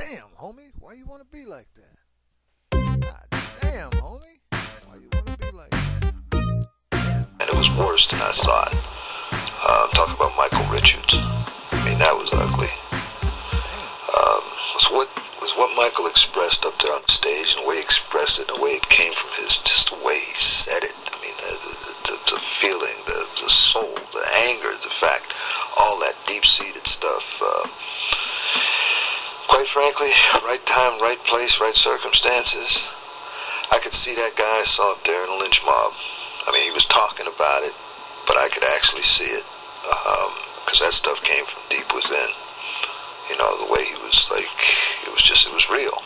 damn, homie, why you want to be like that? God damn, homie, why you want to be like that? And it was worse than I thought. I'm talking about Michael Richards. I mean, that was ugly. Was what Michael expressed up there on stage, and the way he expressed it, the way it came from just the way he said it. I mean, the feeling, the soul, the anger, the fact, all that deep-seated stuff. Quite frankly, right time, right place, right circumstances. I could see that guy I saw up there in the lynch mob. I mean, he was talking about it, but I could actually see it, because that stuff came from deep within. You know, the way he was like, it was real.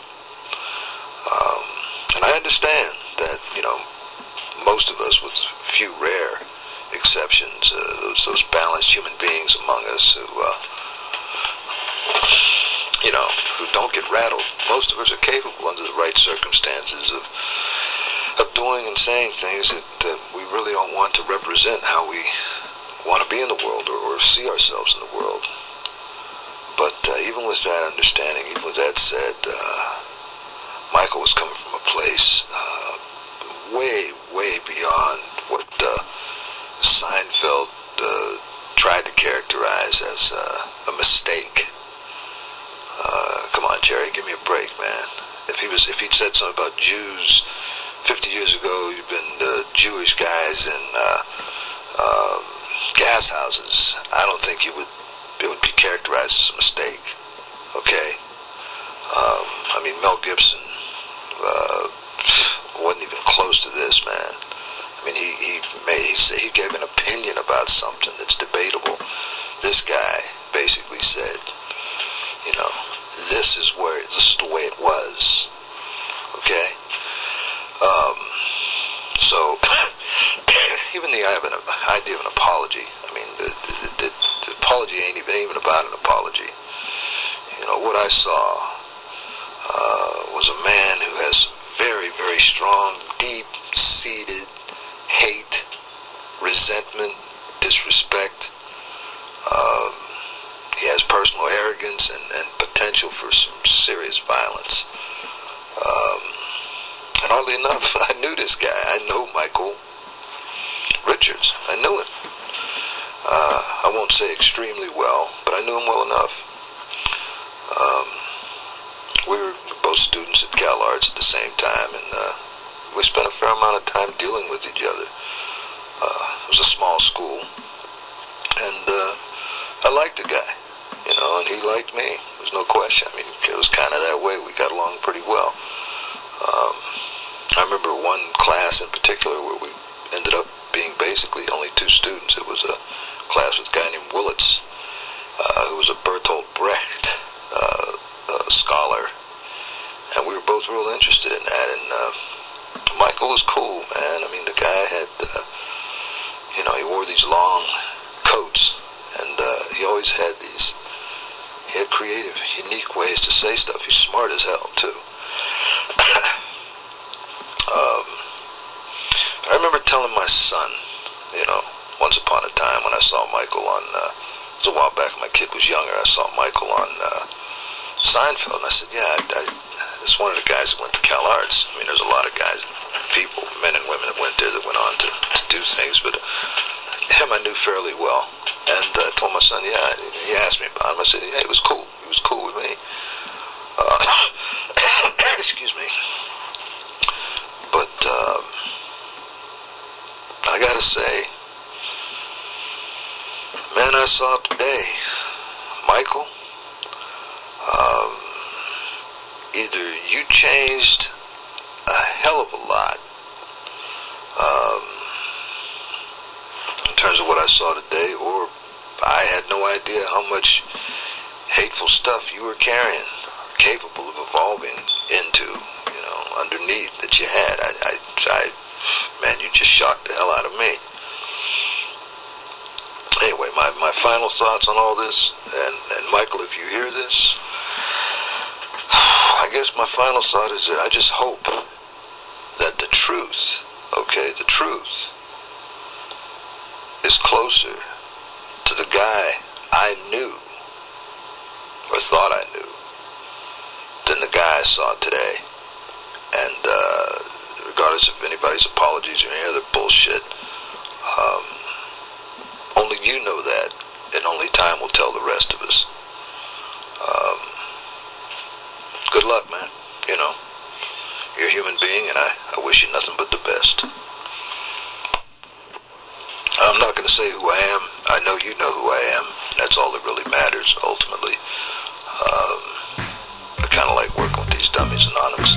And I understand that, you know, most of us, with few rare exceptions, those balanced human beings among us who, you know, who don't get rattled, most of us are capable under the right circumstances of doing and saying things that we really don't want to represent how we want to be in the world or see ourselves in the world. But even with that understanding, even with that said, Michael was coming from a place way, way beyond what Seinfeld tried to characterize as a mistake. Come on, Jerry, give me a break, man. If he'd said something about Jews 50 years ago, you've been Jewish guys in gas houses, I don't think it would be characterized as a mistake. Okay? I mean, Mel Gibson wasn't even close to this, man. I mean, he gave an opinion about something that's debatable. This guy basically said, you know, this is the way it was. Okay? So even the idea of an apology, I mean, the apology ain't even about an apology. You know, what I saw was a man who has some very, very strong, deep-seated hate, resentment, disrespect. He has personal arrogance and potential for some serious violence. And oddly enough, I knew this guy. I know Michael Richards. I knew him. I won't say extremely well, but I knew him well enough. We were both students at Cal Arts at the same time, and we spent a fair amount of time dealing with each other. It was a small school, and I liked the guy, you know, and he liked me. There's no question. I mean, it was kind of that way. We got along pretty well. I remember one class in particular where we ended up being basically only two students. It was a class with a guy named Willits, who was a Bertolt Brecht scholar, and we were both real interested in that. And Michael was cool, man. I mean, the guy had, you know, he wore these long coats, and he always had he had creative, unique ways to say stuff. He's smart as hell, too. I remember telling my son, you know, once upon a time when I saw Michael on, it was a while back, my kid was younger, I saw Michael on Seinfeld, and I said, yeah, it's one of the guys that went to Cal Arts. I mean, there's a lot of guys, people, men and women that went there that went on to do things, but him I knew fairly well. And I told my son, yeah, he asked me about him. I said, yeah, he was cool. He was cool with me. Excuse me. But I gotta say, man, I saw today, Michael, either you changed a hell of a lot in terms of what I saw today, or I had no idea how much hateful stuff you were carrying, or capable of evolving into, you know, underneath that you had. Man, you just shocked the hell out of me. Anyway, my final thoughts on all this, and Michael, if you hear this, I guess my final thought is that I just hope that the truth, okay, the truth is closer to the guy I knew, or thought I knew, I saw today. And regardless of anybody's apologies or any other bullshit, only you know that, and only time will tell the rest of us. Good luck, man. You know, you're a human being, and I wish you nothing but the best. I'm not going to say who I am. I know you know who I am. That's all that really matters, ultimately. I kind of like working with these dummies anonymously.